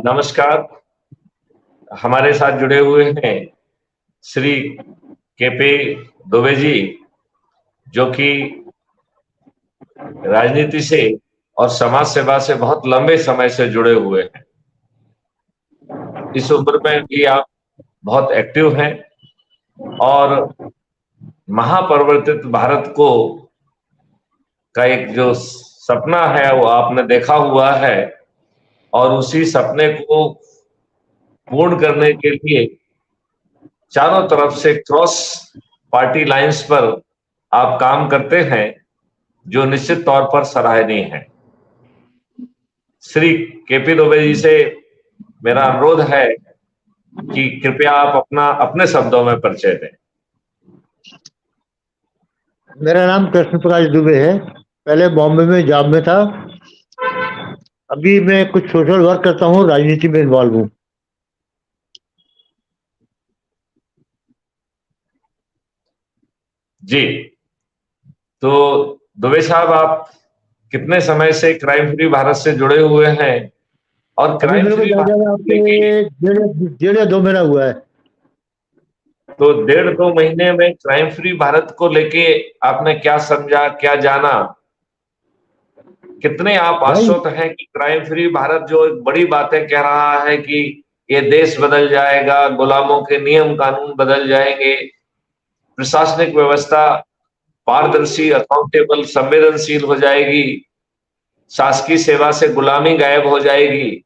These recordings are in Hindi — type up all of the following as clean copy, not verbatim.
नमस्कार। हमारे साथ जुड़े हुए हैं श्री केपी दुबे जी, जो कि राजनीति से और समाज सेवा से बहुत लंबे समय से जुड़े हुए हैं। इस उम्र में भी आप बहुत एक्टिव हैं और महापरिवर्तित भारत को का एक जो सपना है वो आपने देखा हुआ है, और उसी सपने को पूर्ण करने के लिए चारों तरफ से क्रॉस पार्टी लाइंस पर आप काम करते हैं, जो निश्चित तौर पर सराहनीय है। श्री केपी दुबे जी से मेरा अनुरोध है कि कृपया आप अपने शब्दों में परिचय दें। मेरा नाम कृष्ण प्रकाश दुबे है। पहले बॉम्बे में जॉब में था। अभी मैं कुछ सोशल वर्क करता हूँ, राजनीति में इन्वॉल्व हूँ। जी, तो दुबे साहब, आप कितने समय से क्राइम फ्री भारत से जुड़े हुए हैं और क्राइम फ्री भारत डेढ़ या 2 महीना हुआ है। तो 1.5-2 महीने में क्राइम फ्री भारत को लेके आपने क्या समझा, क्या जाना? कितने आप आश्वस्त हैं कि क्राइम फ्री भारत जो एक बड़ी बातें कह रहा है कि ये देश बदल जाएगा, गुलामों के नियम कानून बदल जाएंगे, प्रशासनिक व्यवस्था पारदर्शी, अकाउंटेबल, संवेदनशील हो जाएगी, शासकीय सेवा से गुलामी गायब हो जाएगी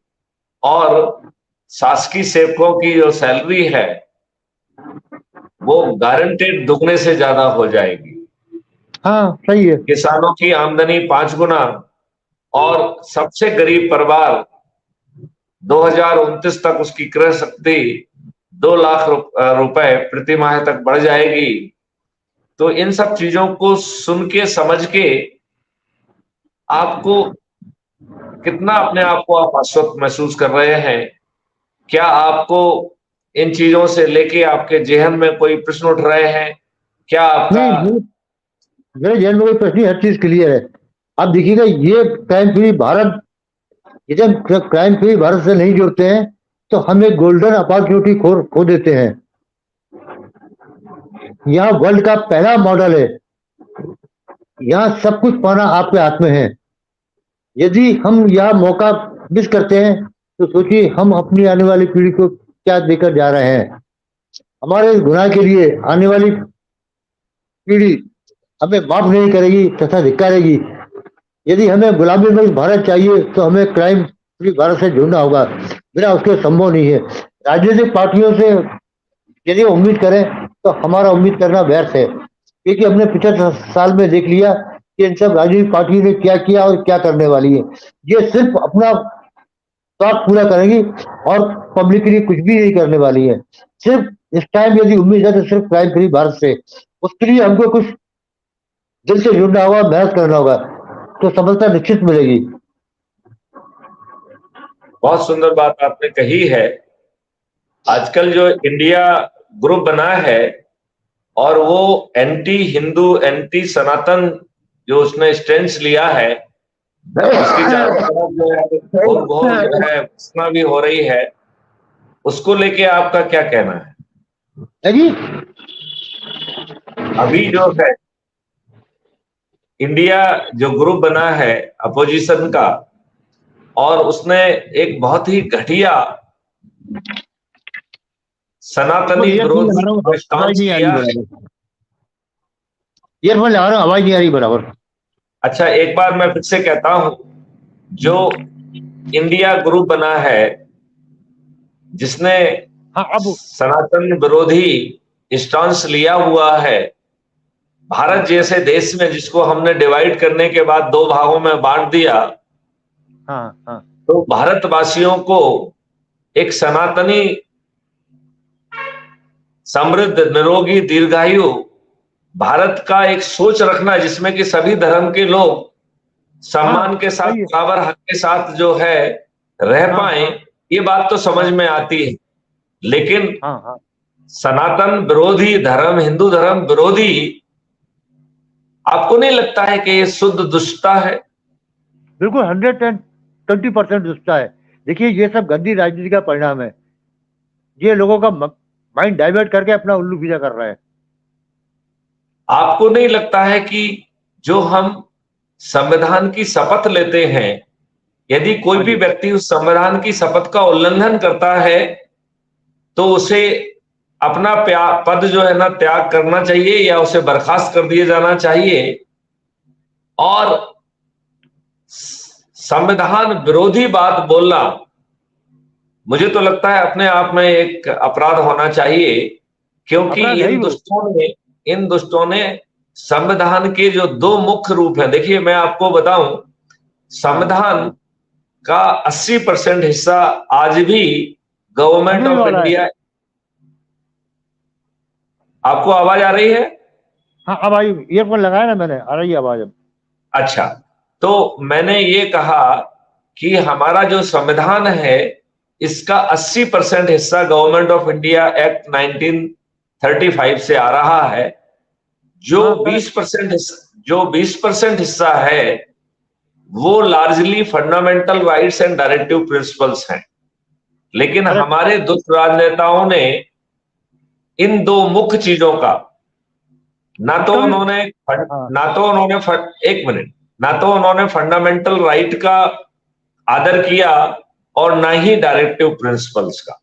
और शासकीय सेवकों की जो सैलरी है वो गारंटेड दुगने से ज्यादा हो जाएगी। हाँ, सही है। किसानों की आमदनी 5 गुना और सबसे गरीब परिवार 2029 तक उसकी क्रय शक्ति 2 लाख रुपए प्रति माह तक बढ़ जाएगी। तो इन सब चीजों को सुन के समझ के आपको कितना अपने आप को आप आश्वस्त महसूस कर रहे हैं? क्या आपको इन चीजों से लेके आपके जहन में कोई प्रश्न उठ रहे हैं? क्या आपका? मेरे जहन में कोई प्रश्न, हर चीज क्लियर है। आप देखिएगा, ये क्राइम फ्री भारत, ये जब क्राइम फ्री भारत से नहीं जुड़ते हैं तो हम एक गोल्डन अपॉर्चुनिटी खो देते हैं। यहाँ वर्ल्ड का पहला मॉडल है। यहाँ सब कुछ पाना आपके हाथ में है। यदि हम यह मौका मिस करते हैं तो सोचिए हम अपनी आने वाली पीढ़ी को क्या देकर जा रहे हैं। हमारे इस गुनाह के लिए आने वाली पीढ़ी हमें माफ नहीं करेगी तथा धिक्कारेगी। यदि हमें गुलामी में भारत चाहिए तो हमें क्राइम फ्री भारत से जुड़ना होगा, बिना उसके संभव नहीं है। राजनीतिक पार्टियों से यदि उम्मीद करें तो हमारा उम्मीद करना व्यर्थ है, क्योंकि हमने 75 साल में देख लिया कि इन सब राजनीतिक पार्टियों ने क्या किया और क्या करने वाली है। ये सिर्फ अपना स्वार्थ पूरा करेंगी और पब्लिक के लिए कुछ भी नहीं करने वाली है। सिर्फ इस टाइम यदि उम्मीद है तो सिर्फ क्राइम फ्री भारत से, उसके लिए हमको कुछ दिल से जुड़ना होगा, मेहनत करना होगा, तो सफलता निश्चित मिलेगी। बहुत सुंदर बात आपने कही है। आजकल जो इंडिया ग्रुप बना है और वो एंटी हिंदू, एंटी सनातन जो उसने स्टैंड लिया है, उसकी चारों तरफ जो है जो है घोषणा भी हो रही है, उसको लेके आपका क्या कहना है? जी, अभी जो है इंडिया जो ग्रुप बना है अपोजिशन का, और उसने एक बहुत ही घटिया सनातनी विरोधी स्टांस किया है। ईयरफोन लगा रहा हूं, आवाज नहीं आ रही बराबर। अच्छा, एक बार मैं फिर से कहता हूं, जो इंडिया ग्रुप बना है जिसने सनातन विरोधी स्टांस लिया हुआ है, भारत जैसे देश में जिसको हमने डिवाइड करने के बाद 2 भागों में बांट दिया, तो भारतवासियों को एक सनातनी समृद्ध, निरोगी, दीर्घायु भारत का एक सोच रखना, जिसमें कि सभी धर्म के लोग सम्मान के साथ, बराबर हक के साथ जो है रह पाए, ये बात तो समझ में आती है। लेकिन सनातन विरोधी धर्म, हिंदू धर्म विरोधी, आपको नहीं लगता है कि ये शुद्ध दुष्टता है? बिल्कुल 100% 20% दुष्टता है। देखिए, ये सब गंदी राजनीति का परिणाम है। ये लोगों का माइंड डाइवर्ट करके अपना उल्लू सीधा कर रहा है। आपको नहीं लगता है कि जो हम संविधान की शपथ लेते हैं, यदि कोई हाँ भी जी, व्यक्ति उस संविधान की शपथ का उल्लंघन करता है तो उसे अपना पद जो है ना त्याग करना चाहिए या उसे बर्खास्त कर दिया जाना चाहिए। और संविधान विरोधी बात बोलना मुझे तो लगता है अपने आप में एक अपराध होना चाहिए, क्योंकि अपराध है ही वो। इन दुष्टों ने संविधान के जो दो मुख्य रूप हैं, देखिए मैं आपको बताऊं, संविधान का 80% हिस्सा आज भी गवर्नमेंट होने ऑफ वाला है। इंडिया। आपको आवाज आ रही है? हाँ, अब आई, ईयरफोन लगाया ना मैंने, आ रही है आवाज अब। अच्छा, तो मैंने ये कहा कि हमारा जो संविधान है इसका 80% हिस्सा गवर्नमेंट ऑफ इंडिया एक्ट 1935 से आ रहा है। जो हाँ, करेक्ट। 20% जो 20% हिस्सा है वो largely fundamental rights and directive principles हैं। लेकिन करेक्ट। हमारे दुष्ट राजनेताओं ने इन दो मुख्य चीजों का ना तो कभी। उन्होंने हाँ। ना तो उन्होंने एक मिनट, ना तो उन्होंने फंडामेंटल राइट का आदर किया और ना ही डायरेक्टिव प्रिंसिपल्स का।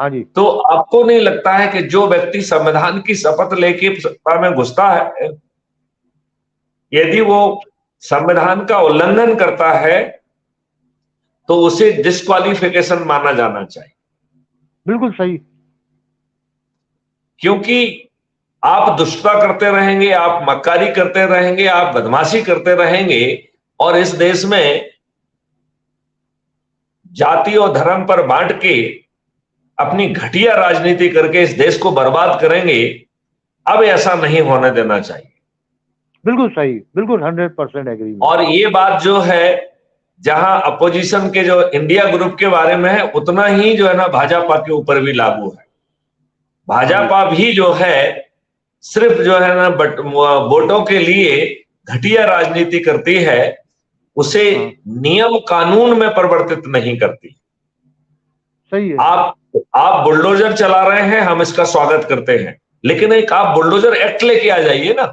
हाँ जी। तो आपको नहीं लगता है कि जो व्यक्ति संविधान की शपथ लेके सत्ता में घुसता है, यदि वो संविधान का उल्लंघन करता है तो उसे डिस्क्वालिफिकेशन माना जाना चाहिए? बिल्कुल सही। क्योंकि आप दुष्टता करते रहेंगे, आप मक्कारी करते रहेंगे, आप बदमाशी करते रहेंगे और इस देश में जाति और धर्म पर बांट के अपनी घटिया राजनीति करके इस देश को बर्बाद करेंगे। अब ऐसा नहीं होने देना चाहिए। बिल्कुल सही, बिल्कुल 100% एग्री में। और ये बात जो है, जहां अपोजिशन के जो इंडिया ग्रुप के बारे में है उतना ही जो है ना भाजपा के ऊपर भी लागू है। हाँ जी। भाजपा भी जो है सिर्फ जो है ना वोटों के लिए घटिया राजनीति करती है, उसे हाँ, नियम कानून में परिवर्तित नहीं करती। सही है। आप बुलडोजर चला रहे हैं, हम इसका स्वागत करते हैं, लेकिन एक आप बुलडोजर एक्ट लेके आ जाइए ना।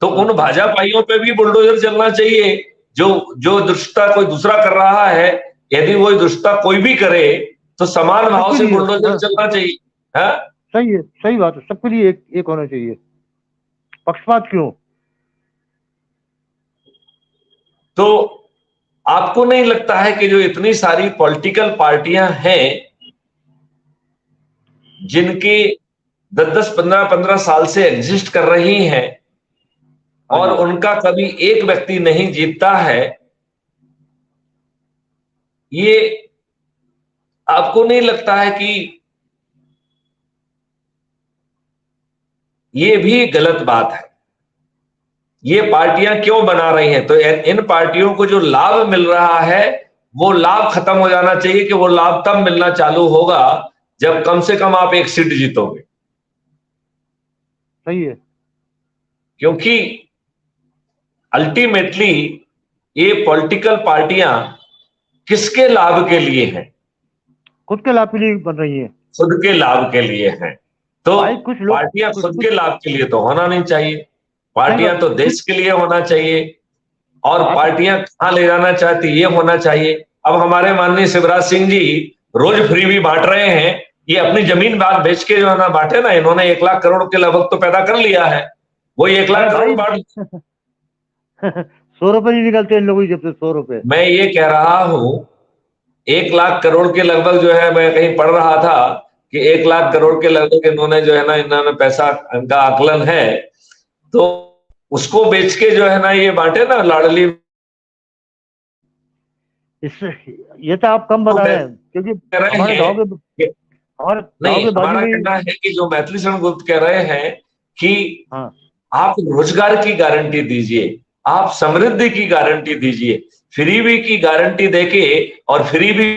तो उन भाजपाइयों पे भी बुलडोजर चलना चाहिए जो जो दुष्टता कोई दूसरा कर रहा है। यदि वो दुष्टता कोई भी करे तो समान भाव सबके से लिए। बुलडोजर हाँ, चलना चाहिए। हाँ? सही है, सही बात है, सबके लिए एक एक होना चाहिए। पक्षपात क्यों? तो आपको नहीं लगता है कि जो इतनी सारी पॉलिटिकल पार्टियां हैं जिनके 10-10 15-15 साल से एग्जिस्ट कर रही हैं हाँ और जी। उनका कभी एक व्यक्ति नहीं जीतता है, ये आपको नहीं लगता है कि ये भी गलत बात है? ये पार्टियां क्यों बना रही हैं? तो इन पार्टियों को जो लाभ मिल रहा है वो लाभ खत्म हो जाना चाहिए कि वो लाभ तब मिलना चालू होगा जब कम से कम आप एक सीट जीतोगे। सही है। क्योंकि अल्टीमेटली ये पॉलिटिकल पार्टियां किसके लाभ के लिए हैं? खुद के लाभ के लिए बन रही है। खुद के लाभ के लिए हैं। तो भाई कुछ लोग, पार्टियां कुछ खुद कुछ के लाभ के लिए तो होना नहीं चाहिए। नहीं पार्टियां बात, तो कुछ देश के लिए होना चाहिए। और बात। पार्टियां कहां ले जाना चाहती ये होना चाहिए। अब हमारे माननीय शिवराज सिंह जी रोज फ्री भी बांट रहे हैं। ये अपनी जमीन बात बेच के जो है ना बांटे ना, इन्होंने 1 लाख करोड़ के लगभग तो पैदा कर लिया है। वो 1 लाख अरे करोड़ भाई बांट। 100 रुपए नहीं निकलते इन लोगों की जेब से, 100 रुपए। मैं ये कह रहा हूं 1 लाख करोड़ के लगभग जो है, मैं कहीं पढ़ रहा था कि 1 लाख हाँ, करोड़ के लगभग इन्होंने जो है ना, इन्होंने पैसा इनका आकलन है। तो उसको बेच के जो है ना ये बांटे ना लाडली। इससे ये तो आप कम तो बता रहे कह हैं, क्योंकि रहे हमारे गांव के, हैं हमारे गांव नहीं, के बाजू हमारा में ही। कहना है कि जो मैथिली शरण गुप्त कह रहे हैं कि हाँ, आप रोजगार की गारंटी दीजिए, आप समृद्धि की गारंटी दीजिए। फ्री भी की गारंटी देके और फ्री भी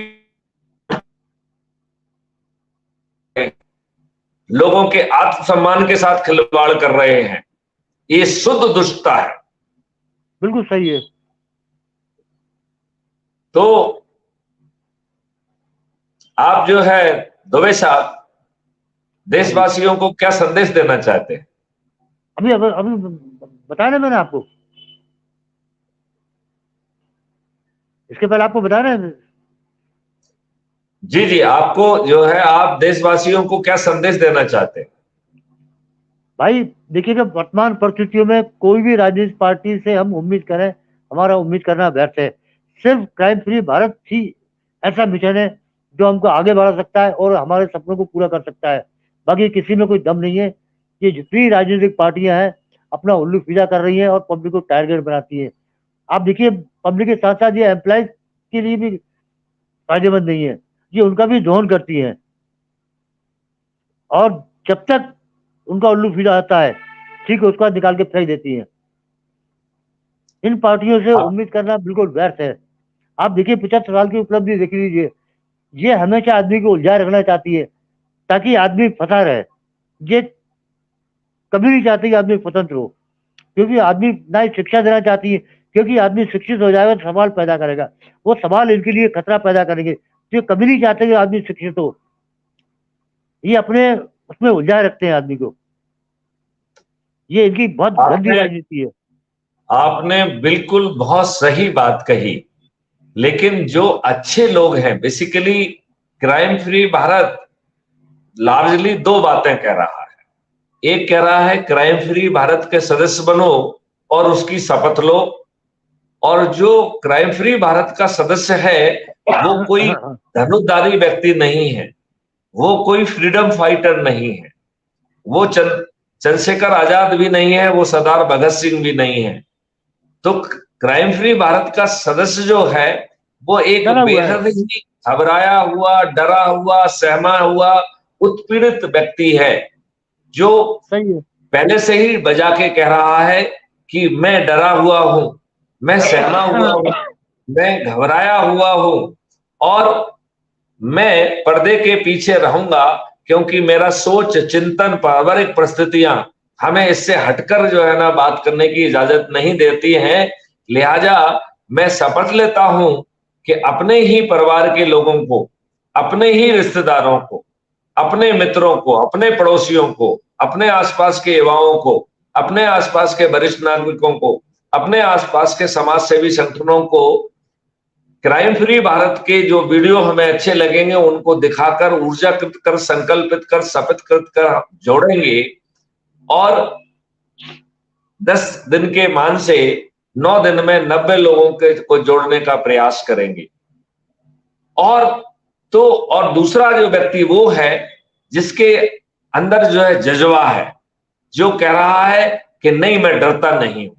लोगों के आत्मसम्मान के साथ खिलवाड़ कर रहे हैं। ये शुद्ध दुष्टता है। बिल्कुल सही है। तो आप जो है दुबे साहब देशवासियों को क्या संदेश देना चाहते हैं? अभी अभी अभी बताया ना मैंने आपको, इसके पहले आपको बताया ना। जी जी, आपको जो है आप देशवासियों को क्या संदेश देना चाहते हैं? भाई देखिएगा, वर्तमान परिस्थितियों में कोई भी राजनीतिक पार्टी से हम उम्मीद करें, हमारा उम्मीद करना व्यर्थ है। सिर्फ क्राइम फ्री भारत ही ऐसा मिशन है जो हमको आगे बढ़ा सकता है और हमारे सपनों को पूरा कर सकता है। बाकी किसी में कोई दम नहीं है। ये जितनी राजनीतिक पार्टियां हैं अपना उल्लू सीधा कर रही हैं और पब्लिक को टारगेट बनाती है। आप देखिए, पब्लिक के साथ साथ ये एम्प्लॉयज के लिए भी फायदेमंद नहीं है, ये उनका भी दोहन करती है। और जब तक उनका उल्लू सीधा आता है, ठीक है, उसके बाद निकाल के फेंक देती है। इन पार्टियों से उम्मीद करना बिल्कुल व्यर्थ है। आप देखिए 75 साल की उपलब्धि देख लीजिए, ये हमेशा आदमी को उलझाए रखना चाहती है ताकि आदमी फंसा रहे। ये कभी नहीं चाहती कि आदमी स्वतंत्र हो, क्योंकि आदमी ना ही शिक्षा देना चाहती है, क्योंकि आदमी शिक्षित हो जाएगा तो सवाल पैदा करेगा, वो सवाल इनके लिए खतरा पैदा करेंगे। तो ये कभी नहीं चाहते कि आदमी शिक्षित हो, ये अपने उसमें उलझाए रखते हैं आदमी को। ये इनकी बहुत गंदी राजनीति है। आपने बिल्कुल बहुत सही बात कही, लेकिन जो अच्छे लोग हैं, basically crime free Bharat largely दो बातें कह रहा है। एक कह रहा है क्राइम फ्री भारत के सदस्य बनो और उसकी शपथ लो, और जो क्राइम फ्री भारत का सदस्य है वो कोई धनुर्धारी व्यक्ति नहीं है, वो कोई फ्रीडम फाइटर नहीं है, वो चंद्रशेखर आजाद भी नहीं है, वो सरदार भगत सिंह भी नहीं है। तो क्राइम फ्री भारत का सदस्य जो है वो एक बेहद ही घबराया हुआ, डरा हुआ, सहमा हुआ, उत्पीड़ित व्यक्ति है, जो पहले से ही बजा के कह रहा है कि मैं डरा हुआ हूं, मैं सहमा हुआ हूं, मैं घबराया हुआ हूं, और मैं पर्दे के पीछे रहूंगा, क्योंकि मेरा सोच, चिंतन, पारिवारिक परिस्थितियां हमें इससे हटकर जो है ना बात करने की इजाजत नहीं देती हैं। लिहाजा मैं शपथ लेता हूं कि अपने ही परिवार के लोगों को, अपने ही रिश्तेदारों को, अपने मित्रों को, अपने पड़ोसियों को, अपने आसपास के युवाओं को, अपने आसपास के वरिष्ठ नागरिकों को, अपने आसपास के समाज सेवी संगठनों को क्राइम फ्री भारत के जो वीडियो हमें अच्छे लगेंगे उनको दिखाकर, ऊर्जाकृत कर, संकल्पित कर, शपथ कृत कर जोड़ेंगे, और 10 दिन के मान से 9 दिन में 90 लोगों को जोड़ने का प्रयास करेंगे। और दूसरा जो व्यक्ति वो है जिसके अंदर जो है जज्बा है, जो कह रहा है कि नहीं मैं डरता नहीं हूं,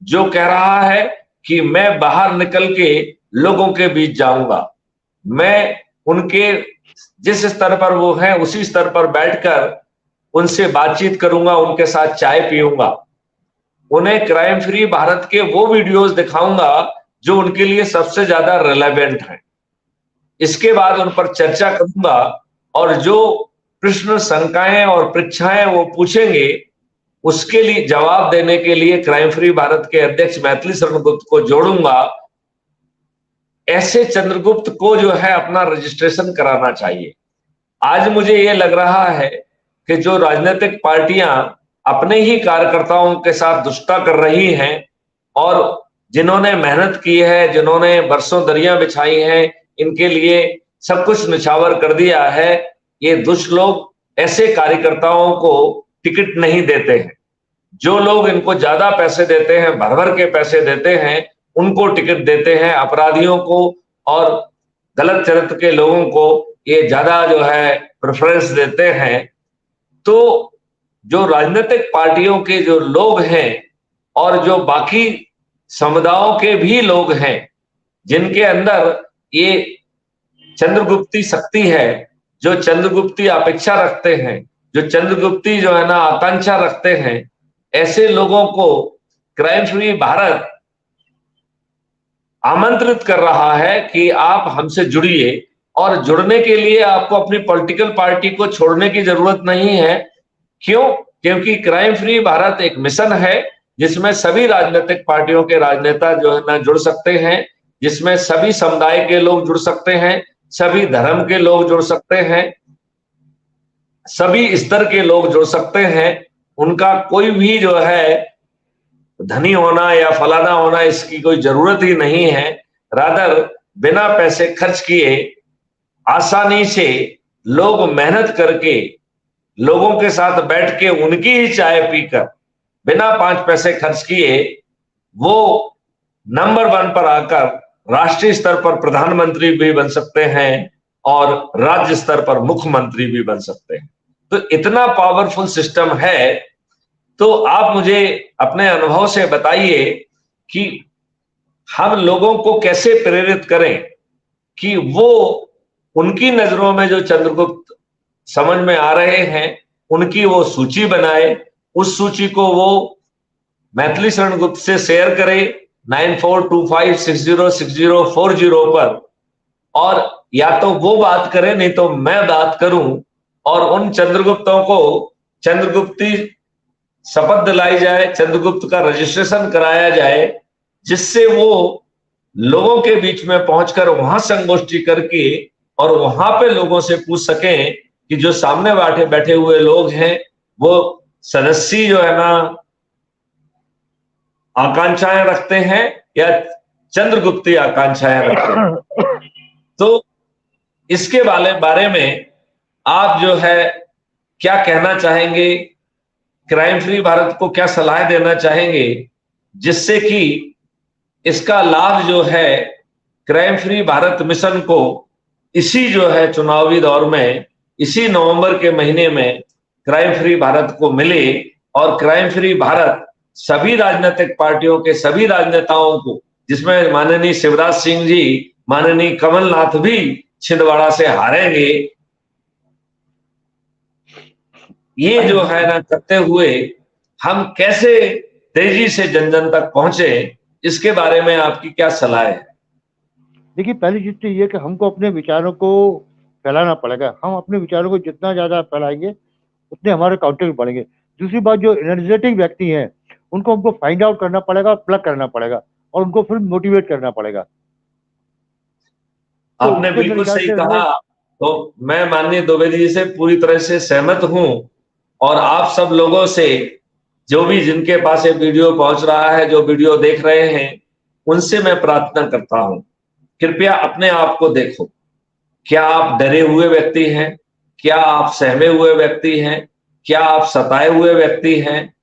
जो कह रहा है कि मैं बाहर निकल के लोगों के बीच जाऊंगा, मैं उनके जिस स्तर पर वो हैं उसी स्तर पर बैठकर उनसे बातचीत करूंगा, उनके साथ चाय पीऊंगा, उन्हें क्राइम फ्री भारत के वो वीडियोस दिखाऊंगा जो उनके लिए सबसे ज्यादा रिलेवेंट हैं। इसके बाद उन पर चर्चा करूंगा, और जो प्रश्न, शंकाएं और परीक्षाएं वो पूछेंगे उसके लिए जवाब देने के लिए क्राइम फ्री भारत के अध्यक्ष मैथिली शरण गुप्त को जोड़ूंगा। ऐसे चंद्रगुप्त को जो है अपना रजिस्ट्रेशन कराना चाहिए। आज मुझे ये लग रहा है कि जो राजनीतिक पार्टियां अपने ही कार्यकर्ताओं के साथ दुष्टता कर रही हैं, और जिन्होंने मेहनत की है, जिन्होंने बरसों दरिया बिछाई हैं, इनके लिए सब कुछ निछावर कर दिया है, ये दुष्ट लोग ऐसे कार्यकर्ताओं को टिकट नहीं देते हैं। जो लोग इनको ज्यादा पैसे देते हैं, भर भर के पैसे देते हैं, उनको टिकट देते हैं। अपराधियों को और गलत चरित्र के लोगों को ये ज्यादा जो है प्रेफरेंस देते हैं। तो जो राजनीतिक पार्टियों के जो लोग हैं और जो बाकी समुदायों के भी लोग हैं, जिनके अंदर ये चंद्रगुप्ती शक्ति है, जो चंद्रगुप्ती अपेक्षा रखते हैं, जो चंद्रगुप्ती जो है ना आकांक्षा रखते हैं, ऐसे लोगों को क्राइम फ्री भारत आमंत्रित कर रहा है कि आप हमसे जुड़िए, और जुड़ने के लिए आपको अपनी पॉलिटिकल पार्टी को छोड़ने की जरूरत नहीं है। क्यों? क्योंकि क्राइम फ्री भारत एक मिशन है जिसमें सभी राजनीतिक पार्टियों के राजनेता जो है ना जुड़ सकते हैं। जिसमें सभी समुदाय के लोग जुड़ सकते हैं, सभी धर्म के लोग जुड़ सकते हैं, सभी स्तर के लोग जुड़ सकते हैं। उनका कोई भी जो है धनी होना या फलाना होना इसकी कोई जरूरत ही नहीं है। रादर बिना पैसे खर्च किए आसानी से लोग मेहनत करके लोगों के साथ बैठ के उनकी ही चाय पीकर बिना 5 पैसे खर्च किए वो नंबर 1 पर आकर राष्ट्रीय स्तर पर प्रधानमंत्री भी बन सकते हैं और राज्य स्तर पर मुख्यमंत्री भी बन सकते हैं। तो इतना पावरफुल सिस्टम है। तो आप मुझे अपने अनुभव से बताइए कि हम लोगों को कैसे प्रेरित करें कि वो उनकी नजरों में जो चंद्रगुप्त समझ में आ रहे हैं उनकी वो सूची बनाए, उस सूची को वो मैथिली शरण गुप्त से शेयर करे 9425606040 पर, और या तो वो बात करे नहीं तो मैं बात करूं और उन चंद्रगुप्तों को चंद्रगुप्ती शपथ दिलाई जाए, चंद्रगुप्त का रजिस्ट्रेशन कराया जाए, जिससे वो लोगों के बीच में पहुंचकर वहां संगोष्ठी करके और वहां पे लोगों से पूछ सकें कि जो सामने बैठे हुए लोग हैं वो सदस्य जो है ना आकांक्षाएं रखते हैं या चंद्रगुप्ती आकांक्षाएं रखते हैं। तो इसके बारे में आप जो है क्या कहना चाहेंगे, क्राइम फ्री भारत को क्या सलाह देना चाहेंगे जिससे कि इसका लाभ जो है क्राइम फ्री भारत मिशन को इसी जो है चुनावी दौर में, इसी नवंबर के महीने में क्राइम फ्री भारत को मिले और क्राइम फ्री भारत सभी राजनीतिक पार्टियों के सभी राजनेताओं को, जिसमें माननीय शिवराज सिंह जी, माननीय कमलनाथ भी छिंदवाड़ा से हारेंगे, ये जो है ना करते हुए हम कैसे तेजी से जन जन तक पहुंचे, इसके बारे में आपकी क्या सलाह है? देखिए, पहली चीज तो ये कि हमको अपने विचारों को फैलाना पड़ेगा। हम अपने विचारों को जितना ज्यादा फैलाएंगे उतने हमारे काउंटर बढ़ेंगे। दूसरी बात, जो एनर्जेटिक व्यक्ति हैं उनको हमको फाइंड आउट करना पड़ेगा, प्लग करना पड़ेगा और उनको फिर मोटिवेट करना पड़ेगा। आपने बिल्कुल सही कहा। तो मैं माननीय द्विवेदी जी से पूरी तरह से सहमत हूं और आप सब लोगों से, जो भी जिनके पास ये वीडियो पहुंच रहा है, जो वीडियो देख रहे हैं, उनसे मैं प्रार्थना करता हूं, कृपया अपने आप को देखो। क्या आप डरे हुए व्यक्ति हैं? क्या आप सहमे हुए व्यक्ति हैं? क्या आप सताए हुए व्यक्ति हैं?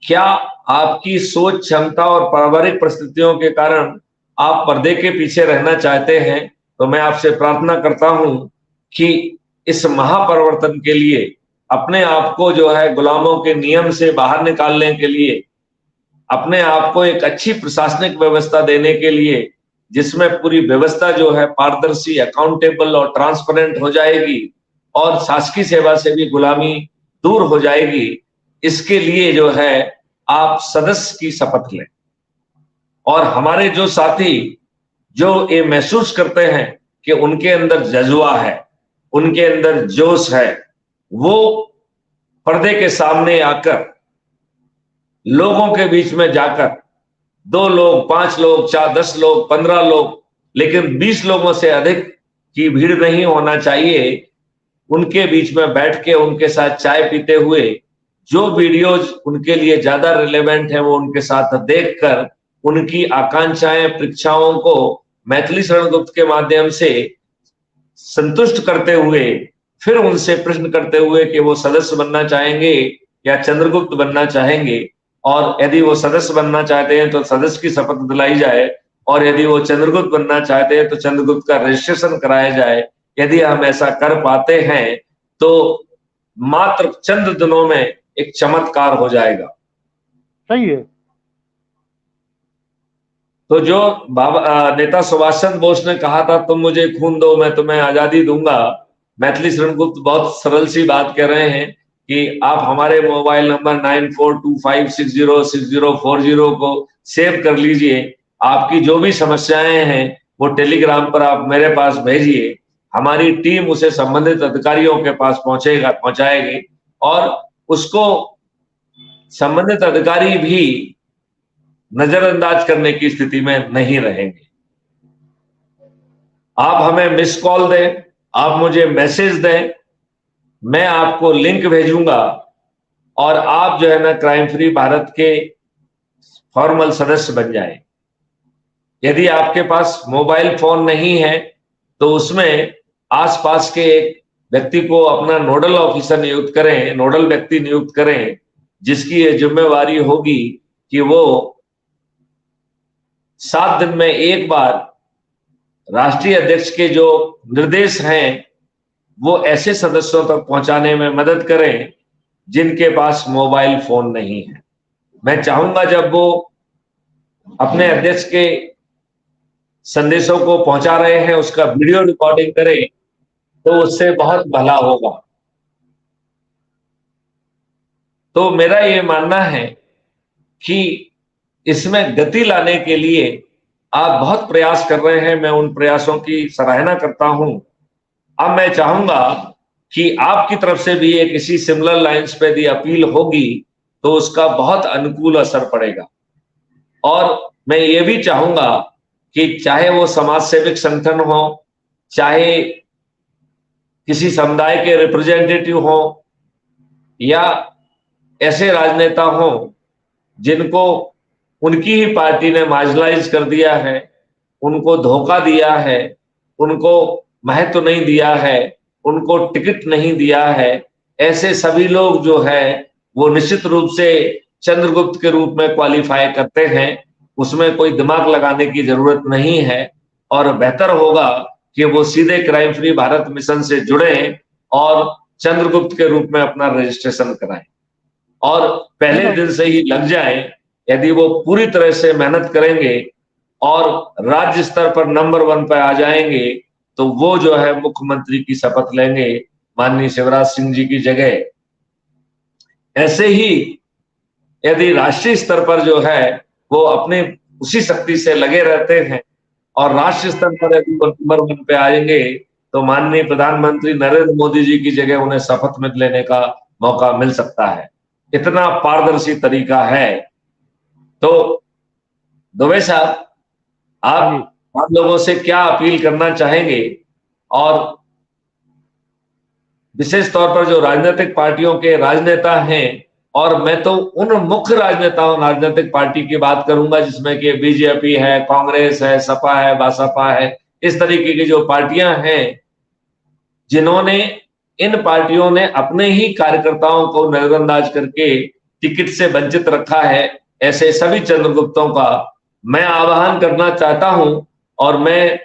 क्या आपकी सोच क्षमता और पारिवारिक परिस्थितियों के कारण आप पर्दे के पीछे रहना चाहते हैं? तो मैं आपसे प्रार्थना करता हूं कि इस महापरिवर्तन के लिए, अपने आप को जो है गुलामों के नियम से बाहर निकालने के लिए, अपने आप को एक अच्छी प्रशासनिक व्यवस्था देने के लिए, जिसमें पूरी व्यवस्था जो है पारदर्शी, अकाउंटेबल और ट्रांसपेरेंट हो जाएगी और शासकीय सेवा से भी गुलामी दूर हो जाएगी, इसके लिए जो है आप सदस्य की शपथ लें। और हमारे जो साथी जो ये महसूस करते हैं कि उनके अंदर जज्बा है, उनके अंदर जोश है, वो पर्दे के सामने आकर लोगों के बीच में जाकर 2 लोग, 5 लोग, 4, 10 लोग, 15 लोग, लेकिन 20 लोगों से अधिक की भीड़ नहीं होना चाहिए, उनके बीच में बैठ के उनके साथ चाय पीते हुए जो वीडियोज उनके लिए ज्यादा रिलेवेंट है वो उनके साथ देखकर उनकी आकांक्षाएं, परीक्षाओं को मैथिली शरण गुप्त के माध्यम से संतुष्ट करते हुए फिर उनसे प्रश्न करते हुए कि वो सदस्य बनना चाहेंगे या चंद्रगुप्त बनना चाहेंगे, और यदि वो सदस्य बनना चाहते हैं तो सदस्य की शपथ दिलाई जाए, और यदि वो चंद्रगुप्त बनना चाहते हैं तो चंद्रगुप्त का रजिस्ट्रेशन कराया जाए। यदि हम ऐसा कर पाते हैं तो मात्र चंद दिनों में एक चमत्कार हो जाएगा। सही है। तो जो बाबा नेता सुभाष चंद्र बोस ने कहा था, तुम मुझे खून दो मैं तुम्हें आजादी दूंगा, मैथिली शरण गुप्त बहुत सरल सी बात कह रहे हैं कि आप हमारे मोबाइल नंबर 9425606040 को सेव कर लीजिए। आपकी जो भी समस्याएं हैं वो टेलीग्राम पर आप मेरे पास भेजिए, हमारी टीम उसे संबंधित अधिकारियों के पास पहुंचाएगी और उसको संबंधित अधिकारी भी नजरअंदाज करने की स्थिति में नहीं रहेंगे। आप हमें मिस कॉल दें, आप मुझे मैसेज दें, मैं आपको लिंक भेजूंगा और आप जो है ना क्राइम फ्री भारत के फॉर्मल सदस्य बन जाएं। यदि आपके पास मोबाइल फोन नहीं है तो उसमें आसपास के एक व्यक्ति को अपना नोडल ऑफिसर नियुक्त करें, नोडल व्यक्ति नियुक्त करें, जिसकी ये जिम्मेवारी होगी कि वो 7 दिन में एक बार राष्ट्रीय अध्यक्ष के जो निर्देश हैं वो ऐसे सदस्यों तक पहुंचाने में मदद करें जिनके पास मोबाइल फोन नहीं है। मैं चाहूंगा जब वो अपने अध्यक्ष के संदेशों को पहुंचा रहे हैं उसका वीडियो रिकॉर्डिंग करें तो उससे बहुत भला होगा। तो मेरा ये मानना है कि इसमें गति लाने के लिए आप बहुत प्रयास कर रहे हैं, मैं उन प्रयासों की सराहना करता हूं। अब मैं चाहूंगा कि आपकी तरफ से भी एक इसी सिमिलर लाइंस पे यदि अपील होगी तो उसका बहुत अनुकूल असर पड़ेगा। और मैं ये भी चाहूंगा कि चाहे वो समाज सेविक संगठन हो, चाहे किसी समुदाय के रिप्रेजेंटेटिव हो या ऐसे राजनेता हो जिनको उनकी ही पार्टी ने मार्जिनलाइज कर दिया है, उनको धोखा दिया है, उनको महत्व नहीं दिया है, उनको टिकट नहीं दिया है, ऐसे सभी लोग जो है वो निश्चित रूप से चंद्रगुप्त के रूप में क्वालिफाई करते हैं। उसमें कोई दिमाग लगाने की जरूरत नहीं है और बेहतर होगा कि वो सीधे क्राइम फ्री भारत मिशन से जुड़े और चंद्रगुप्त के रूप में अपना रजिस्ट्रेशन कराएं और पहले दिन से ही लग जाए। यदि वो पूरी तरह से मेहनत करेंगे और राज्य स्तर पर नंबर 1 पर आ जाएंगे तो वो जो है मुख्यमंत्री की शपथ लेंगे माननीय शिवराज सिंह जी की जगह। ऐसे ही यदि राष्ट्रीय स्तर पर जो है वो अपने उसी शक्ति से लगे रहते हैं और राष्ट्रीय स्तर पर यदि वो नंबर 1 पे आएंगे तो माननीय प्रधानमंत्री नरेंद्र मोदी जी की जगह उन्हें शपथ में लेने का मौका मिल सकता है। इतना पारदर्शी तरीका है। तो दुबे साहब, आप लोगों से क्या अपील करना चाहेंगे और विशेष तौर पर जो राजनीतिक पार्टियों के राजनेता हैं, और मैं तो उन मुख्य राजनेताओं राजनीतिक पार्टी की बात करूंगा जिसमें कि बीजेपी है, कांग्रेस है, सपा है, बसपा है, इस तरीके की जो पार्टियां हैं जिन्होंने इन पार्टियों ने अपने ही कार्यकर्ताओं को नजरअंदाज करके टिकट से वंचित रखा है, ऐसे सभी चंद्रगुप्तों का मैं आह्वान करना चाहता हूं और मैं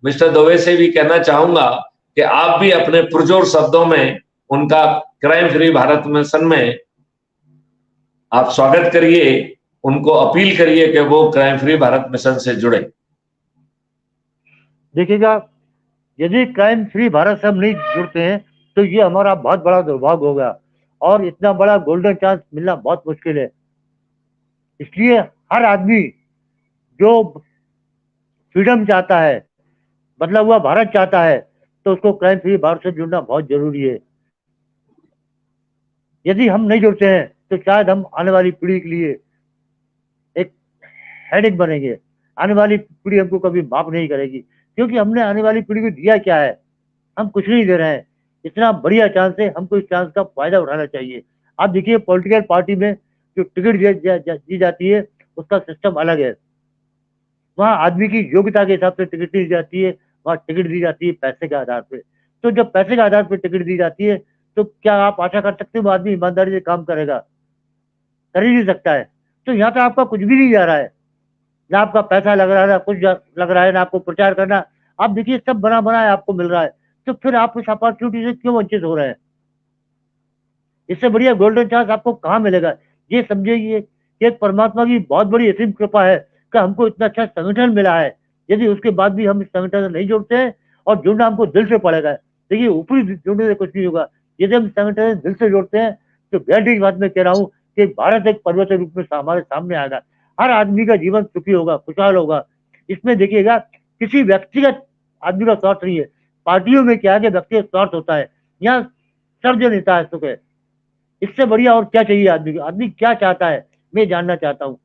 मिस्टर दुबे से भी कहना चाहूंगा कि आप भी अपने पुरजोर शब्दों में उनका क्राइम फ्री भारत मिशन में आप स्वागत करिए, उनको अपील करिए कि वो क्राइम फ्री भारत मिशन से जुड़े। देखिएगा, यदि क्राइम फ्री भारत से हम नहीं जुड़ते हैं तो ये हमारा बहुत बड़ा दुर्भाग्य होगा और इतना बड़ा गोल्डन चांस मिलना बहुत मुश्किल है। इसलिए हर आदमी जो फ्रीडम चाहता है, बदला हुआ भारत चाहता है, तो उसको क्राइम फ्री भारत से जुड़ना बहुत जरूरी है। यदि हम नहीं जुड़ते हैं तो शायद हम आने वाली पीढ़ी के लिए एक हेडेक बनेंगे। आने वाली पीढ़ी हमको कभी माफ नहीं करेगी, क्योंकि हमने आने वाली पीढ़ी को दिया क्या है? हम कुछ नहीं दे रहे हैं। इतना बढ़िया चांस है, हमको इस चांस का फायदा उठाना चाहिए। आप देखिए, पॉलिटिकल पार्टी में जो टिकट दी जाती है उसका सिस्टम अलग है। वहाँ आदमी की योग्यता के हिसाब से टिकट दी जाती है, वहाँ टिकट दी जाती है पैसे के आधार पे। तो जब पैसे के आधार पे टिकट दी जाती है तो क्या आप आशा कर सकते हो आदमी ईमानदारी से काम करेगा? कर ही नहीं सकता है। तो यहाँ पे आपका कुछ भी नहीं जा रहा है, ना आपका पैसा लग रहा है, ना कुछ लग रहा है, ना आपको प्रचार करना। आप देखिए, सब बना बनाया आपको मिल रहा है, तो फिर आप इस अपॉर्चुनिटी से क्यों वंचित हो रहे हैं? इससे बढ़िया गोल्डन चांस आपको कहाँ मिलेगा? ये समझिए कि एक परमात्मा की बहुत बड़ी असीम कृपा है कि हमको इतना अच्छा संगठन मिला है। यदि उसके बाद भी हम इस संगठन से नहीं जुड़ते हैं, और जुड़ना हमको दिल से पड़ेगा। देखिए, ऊपरी जुड़ने से कुछ नहीं होगा। यदि हम संगठन से दिल से जुड़ते हैं तो गारंटी की बात मैं कह रहा हूँ कि भारत एक पर्वत रूप में हमारे सामने आएगा। हर आदमी का जीवन सुखी होगा, खुशहाल होगा। इसमें देखिएगा, किसी व्यक्तिगत आदमी का स्वार्थ नहीं है। पार्टियों में क्या है कि व्यक्तिगत स्वार्थ होता है, यहाँ सर्वजन हित है, सुख है। इससे बढ़िया और क्या चाहिए आदमी को? आदमी क्या चाहता है, मैं जानना चाहता हूँ।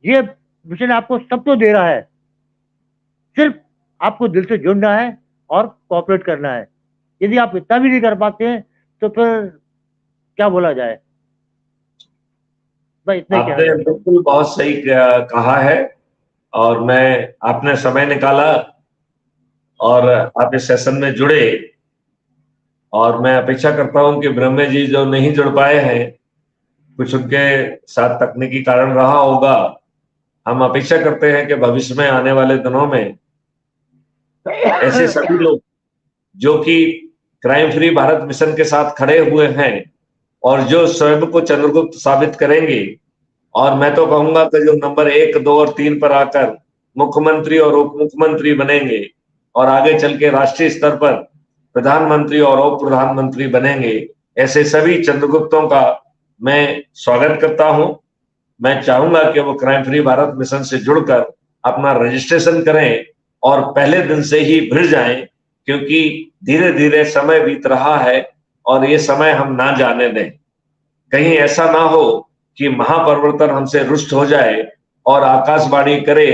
ये मिशन आपको सब तो दे रहा है, सिर्फ आपको दिल से जुड़ना है और कोऑपरेट करना है। यदि आप इतना भी नहीं कर पाते हैं तो फिर क्या बोला जाए। भाई इतना ही कहना आपने चाहता हूँ। बिल्कुल बहुत सही कहा है, और मैं आपने समय निकाला और आप इस सेशन में जुड़े, और मैं अपेक्षा करता हूं कि ब्रह्मे जी जो नहीं जुड़ पाए हैं, कुछ उनके साथ तकनीकी कारण रहा होगा, हम अपेक्षा करते हैं कि भविष्य में आने वाले दिनों में ऐसे सभी लोग जो कि क्राइम फ्री भारत मिशन के साथ खड़े हुए हैं और जो स्वयं को चंद्रगुप्त साबित करेंगे, और मैं तो कहूंगा कि जो नंबर 1, 2 और 3 पर आकर मुख्यमंत्री और उप मुख्यमंत्री बनेंगे और आगे चल के राष्ट्रीय स्तर पर प्रधानमंत्री और उप प्रधानमंत्री बनेंगे, ऐसे सभी चंद्रगुप्तों का मैं स्वागत करता हूं। मैं चाहूंगा कि वो क्राइम फ्री भारत मिशन से जुड़कर अपना रजिस्ट्रेशन करें और पहले दिन से ही भिड़ जाएं, क्योंकि धीरे धीरे समय बीत रहा है और ये समय हम ना जाने दें। कहीं ऐसा ना हो कि महापरिवर्तन हमसे रुष्ट हो जाए और आकाशवाणी करे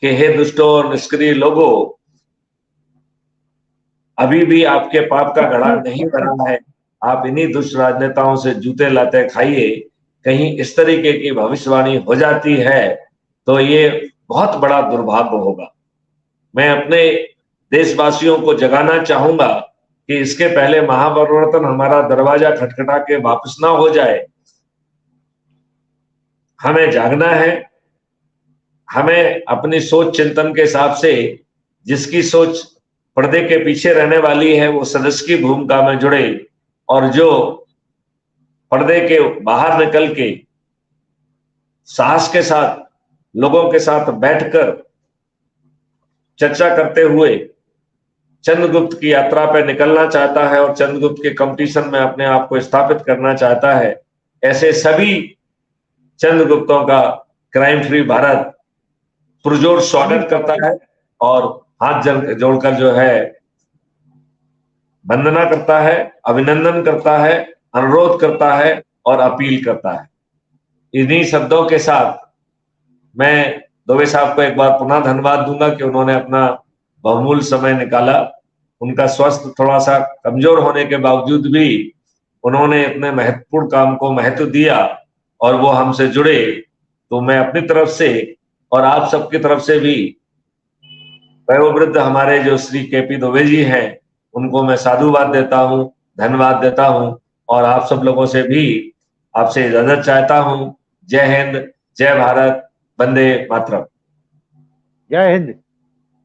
कि हे दुष्टों और निष्क्रिय लोगों, अभी भी आपके पाप का घड़ा नहीं भरा है, आप इन्हीं दुष्ट राजनेताओं से जूते लाते खाइए। कहीं इस तरीके की भविष्यवाणी हो जाती है तो ये बहुत बड़ा दुर्भाग्य होगा। मैं अपने देशवासियों को जगाना चाहूंगा कि इसके पहले महापरिवर्तन हमारा दरवाजा खटखटा के वापस ना हो जाए। हमें जागना है, हमें अपनी सोच चिंतन के हिसाब से, जिसकी सोच पर्दे के पीछे रहने वाली है वो सदस्य की भूमिका में जुड़े, और जो पर्दे के बाहर निकल के साहस के साथ लोगों के साथ बैठकर चर्चा करते हुए चंद्रगुप्त की यात्रा पर निकलना चाहता है और चंद्रगुप्त के कंपटीशन में अपने आप को स्थापित करना चाहता है, ऐसे सभी चंद्रगुप्तों का क्राइम फ्री भारत पुरजोर स्वागत करता है और हाथ जोड़कर जो है वंदना करता है, अभिनंदन करता है, अनुरोध करता है और अपील करता है। इन्हीं शब्दों के साथ मैं दुबे साहब को एक बार पुनः धन्यवाद दूंगा कि उन्होंने अपना बहुमूल्य समय निकाला। उनका स्वास्थ्य थोड़ा सा कमजोर होने के बावजूद भी उन्होंने इतने महत्वपूर्ण काम को महत्व दिया और वो हमसे जुड़े। तो मैं अपनी तरफ से और आप सबकी तरफ से भी वयोवृद्ध हमारे जो श्री केपी दुबे जी हैं उनको मैं साधुवाद देता हूं, धन्यवाद देता हूं, और आप सब लोगों से भी आपसे इजाजत चाहता हूं। जय हिंद, जय भारत, वंदे मातरम। जय हिंद।